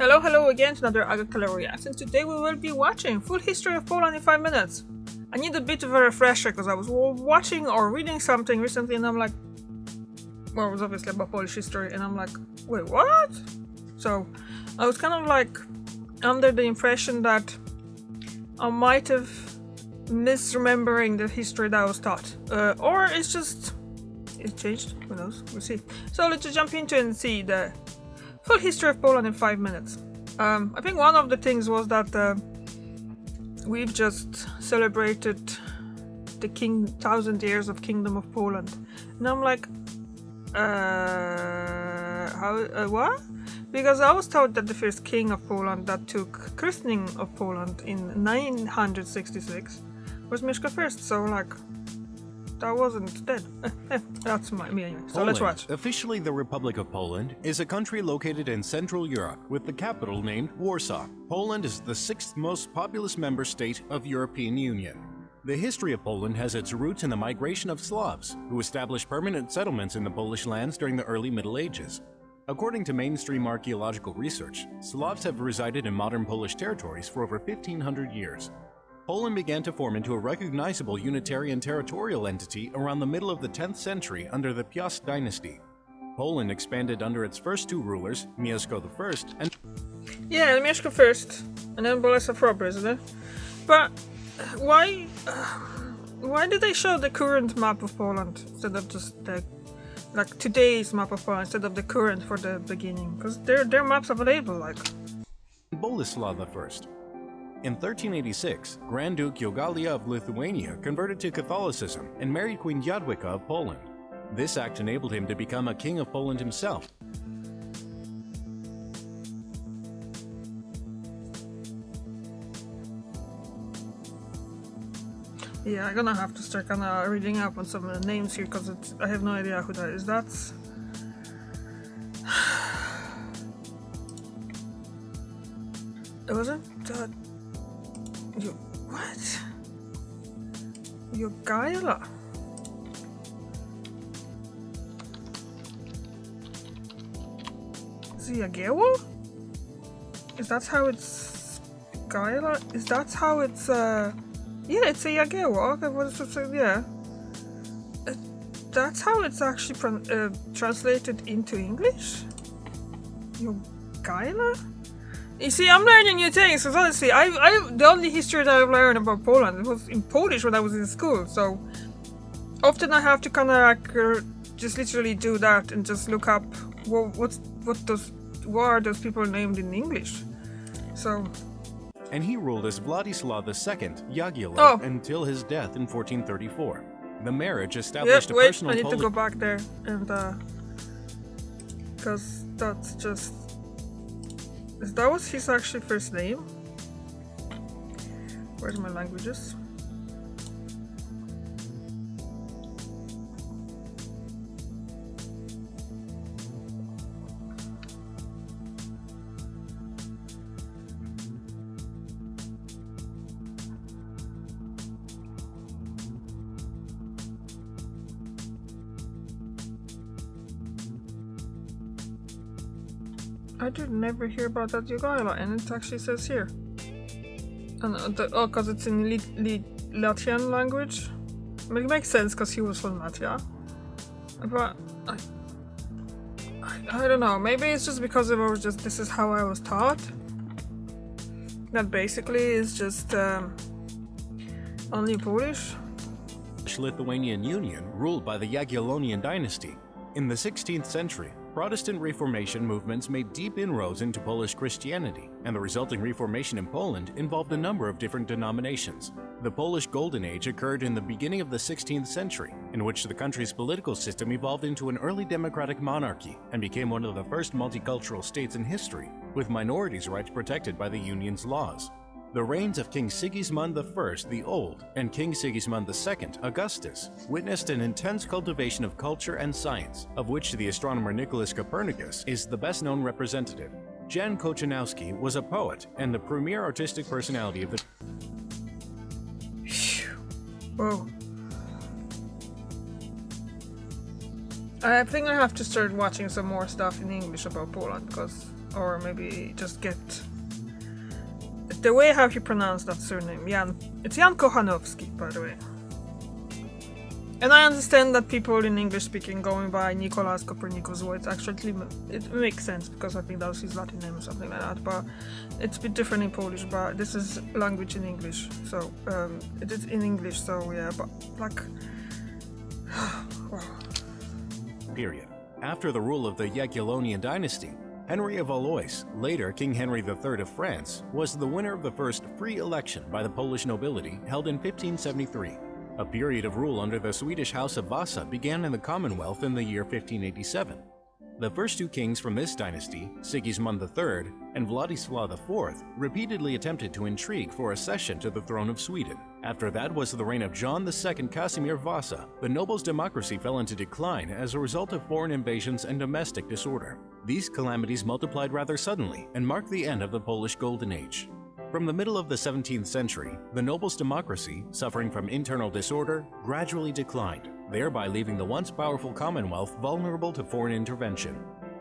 Hello again to another Agakala reaction. Today we will be watching Full History of Poland in 5 minutes. I need a bit of a refresher because I was watching or reading something recently and I'm like, well, it was obviously about Polish history and I'm like, wait, what? So I was kind of like under the impression that I might have misremembering the history that I was taught. Or it's just, it changed, who knows, we'll see. So let's just jump into it and see the Full History of Poland in 5 minutes. I think one of the things was that we've just celebrated the 1,000 years of Kingdom of Poland. And I'm like, what? Because I was told that the first king of Poland that took christening of Poland in 966 was Mieszko I, so like, that wasn't dead. That's me anyway. So let's watch. Officially the Republic of Poland, is a country located in Central Europe with the capital named Warsaw. Poland is the 6th most populous member state of European Union. The history of Poland has its roots in the migration of Slavs, who established permanent settlements in the Polish lands during the early Middle Ages. According to mainstream archaeological research, Slavs have resided in modern Polish territories for over 1,500 years. Poland began to form into a recognizable unitarian territorial entity around the middle of the 10th century under the Piast dynasty. Poland expanded under its first two rulers, Mieszko I and... Yeah, Mieszko I, and then Bolesław Chrobrý, isn't it? But why did they show the current map of Poland instead of just the, like, today's map of Poland instead of the current for the beginning? Because their maps available, like... Bolesław I. In 1386, Grand Duke Jogaila of Lithuania converted to Catholicism and married Queen Jadwiga of Poland. This act enabled him to become a king of Poland himself. Yeah, I'm gonna have to start kind of reading up on some of the names here because I have no idea who that is. That's... It wasn't that... What? Jogaila? Is it Jagiełło? Is that how it's... Gaila? Is that how it's Yeah, it's a Jagiełło. Okay, what is it? Yeah. That's how it's actually translated into English? Jogaila? You see, I'm learning new things, because honestly, the only history that I've learned about Poland was in Polish when I was in school, so often I have to kind of like just literally do that and just look up what are those people named in English. So... And he ruled as Władysław II Jagiello until his death in 1434. The marriage established a personal... I need to go back there and because that's just... That was his actually first name? Where's my languages? I did never hear about that Jogaila, and it actually says here. And because it's in Latvian language. I mean, it makes sense because he was from Latvia. But I don't know. Maybe it's just because it was just this is how I was taught. That basically is just only Polish. Lithuanian Union ruled by the Jagiellonian dynasty. In the 16th century, Protestant Reformation movements made deep inroads into Polish Christianity, and the resulting Reformation in Poland involved a number of different denominations. The Polish Golden Age occurred in the beginning of the 16th century, in which the country's political system evolved into an early democratic monarchy and became one of the first multicultural states in history, with minorities' rights protected by the Union's laws. The reigns of King Sigismund I the Old and King Sigismund II Augustus witnessed an intense cultivation of culture and science, of which the astronomer Nicholas Copernicus is the best-known representative. Jan Kochanowski was a poet and the premier artistic personality of the... Whoa. I think I have to start watching some more stuff in English about Poland, because or maybe just get the way how you pronounce that surname. Jan. It's Jan Kochanowski, by the way. And I understand that people in English speaking going by Nicolaus Copernicus, well, it makes sense because I think that was his Latin name or something like that, but it's a bit different in Polish, but this is language in English, so it is in English, so yeah, but like wow. Period. After the rule of the Jagiellonian dynasty, Henry of Valois, later King Henry III of France, was the winner of the first free election by the Polish nobility held in 1573. A period of rule under the Swedish House of Vasa began in the Commonwealth in the year 1587. The first two kings from this dynasty, Sigismund III and Vladislav IV, repeatedly attempted to intrigue for accession to the throne of Sweden. After that was the reign of John II Casimir Vasa. The nobles' democracy fell into decline as a result of foreign invasions and domestic disorder. These calamities multiplied rather suddenly and marked the end of the Polish Golden Age. From the middle of the 17th century, the nobles' democracy, suffering from internal disorder, gradually declined, thereby leaving the once powerful Commonwealth vulnerable to foreign intervention.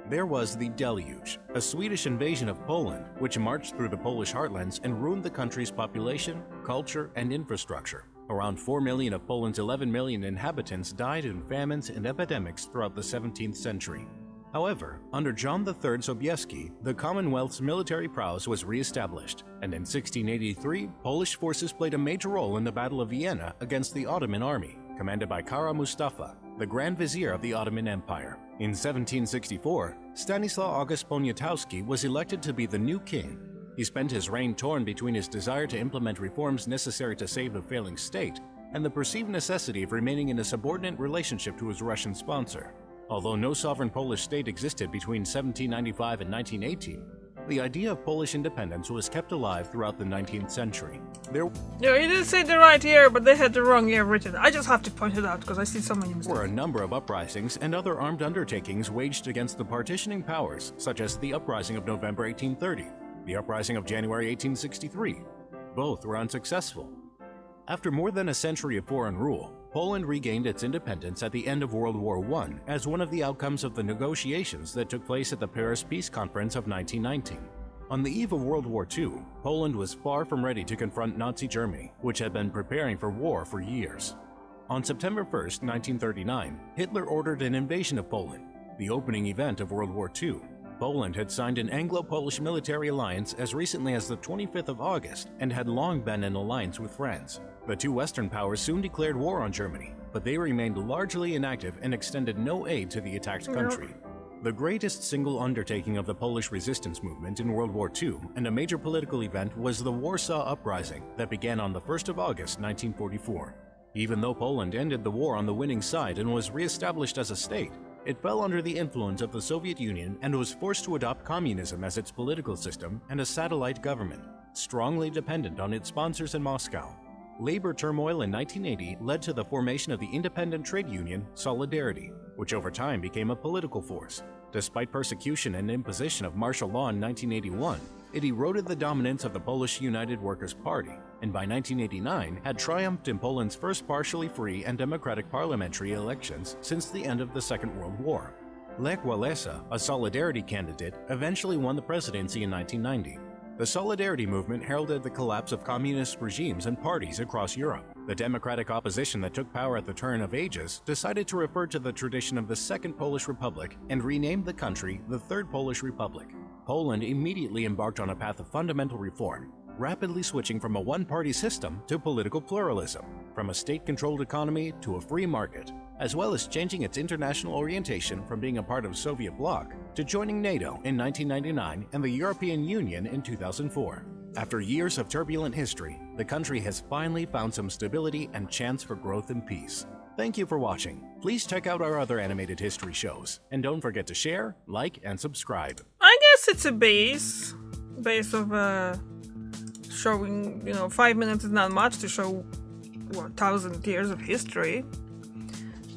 There was the Deluge, a Swedish invasion of Poland, which marched through the Polish heartlands and ruined the country's population, culture, and infrastructure. Around 4 million of Poland's 11 million inhabitants died in famines and epidemics throughout the 17th century. However, under John III Sobieski, the Commonwealth's military prowess was re-established, and in 1683, Polish forces played a major role in the Battle of Vienna against the Ottoman army, commanded by Kara Mustafa, the Grand Vizier of the Ottoman Empire. In 1764, Stanislaw August Poniatowski was elected to be the new king. He spent his reign torn between his desire to implement reforms necessary to save the failing state and the perceived necessity of remaining in a subordinate relationship to his Russian sponsor. Although no sovereign Polish state existed between 1795 and 1918, the idea of Polish independence was kept alive throughout the 19th century. Yeah, you didn't say the right year, but they had the wrong year written. I just have to point it out because I see so many mistakes. There were a number of uprisings and other armed undertakings waged against the partitioning powers, such as the Uprising of November 1830, the Uprising of January 1863. Both were unsuccessful. After more than a century of foreign rule, Poland regained its independence at the end of World War I as one of the outcomes of the negotiations that took place at the Paris Peace Conference of 1919. On the eve of World War II, Poland was far from ready to confront Nazi Germany, which had been preparing for war for years. On September 1, 1939, Hitler ordered an invasion of Poland, the opening event of World War II. Poland had signed an Anglo-Polish military alliance as recently as the 25th of August and had long been in alliance with France. The two Western powers soon declared war on Germany, but they remained largely inactive and extended no aid to the attacked country. The greatest single undertaking of the Polish resistance movement in World War II and a major political event was the Warsaw Uprising that began on the 1st of August 1944. Even though Poland ended the war on the winning side and was re-established as a state, it fell under the influence of the Soviet Union and was forced to adopt communism as its political system and a satellite government, strongly dependent on its sponsors in Moscow. Labor turmoil in 1980 led to the formation of the independent trade union Solidarity, which over time became a political force. Despite persecution and imposition of martial law in 1981, it eroded the dominance of the Polish United Workers' Party, and by 1989 had triumphed in Poland's first partially free and democratic parliamentary elections since the end of the Second World War. Lech Walesa, a Solidarity candidate, eventually won the presidency in 1990. The Solidarity movement heralded the collapse of communist regimes and parties across Europe. The democratic opposition that took power at the turn of ages decided to refer to the tradition of the Second Polish Republic and renamed the country the Third Polish Republic. Poland immediately embarked on a path of fundamental reform, rapidly switching from a one-party system to political pluralism, from a state-controlled economy to a free market, as well as changing its international orientation from being a part of the Soviet bloc to joining NATO in 1999 and the European Union in 2004. After years of turbulent history, the country has finally found some stability and chance for growth and peace. Thank you for watching. Please check out our other animated history shows, and don't forget to share, like, and subscribe. I guess it's a base of showing, 5 minutes is not much to show 1,000 years of history.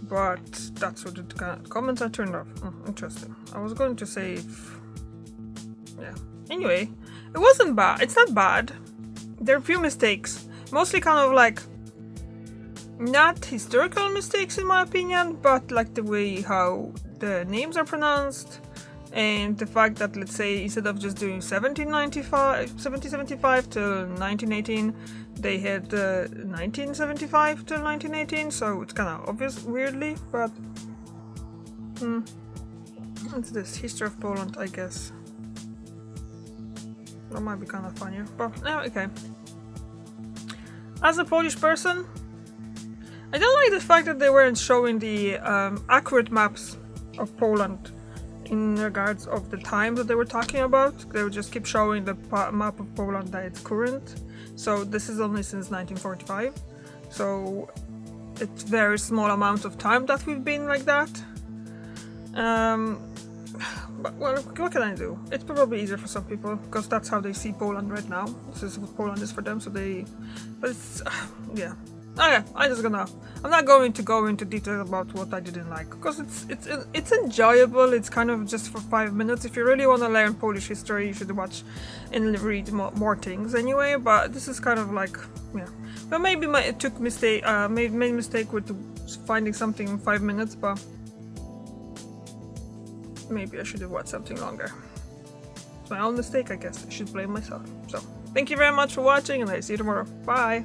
But that's what the comments are turned off. Interesting. I was going to say yeah. Anyway, it wasn't bad. It's not bad. There are a few mistakes. Mostly kind of like not historical mistakes in my opinion, but like the way how the names are pronounced and the fact that, let's say, instead of just doing 1775 till 1918, they had 1975 till 1918, so it's kind of obvious, weirdly, but it's this history of Poland, I guess. That might be kind of funnier, but okay. As a Polish person, I don't like the fact that they weren't showing the accurate maps of Poland in regards of the time that they were talking about. They would just keep showing the map of Poland that it's current. So this is only since 1945. So it's very small amount of time that we've been like that. But well, what can I do? It's probably easier for some people because that's how they see Poland right now. This is what Poland is for them. So they, but it's yeah. Okay, I'm not going to go into detail about what I didn't like because it's enjoyable. It's kind of just for 5 minutes. If you really want to learn Polish history, you should watch and read more things anyway. But this is kind of like, yeah. But maybe made mistake with finding something in 5 minutes, but maybe I should have watched something longer. It's my own mistake, I guess. I should blame myself. So thank you very much for watching, and I see you tomorrow. Bye.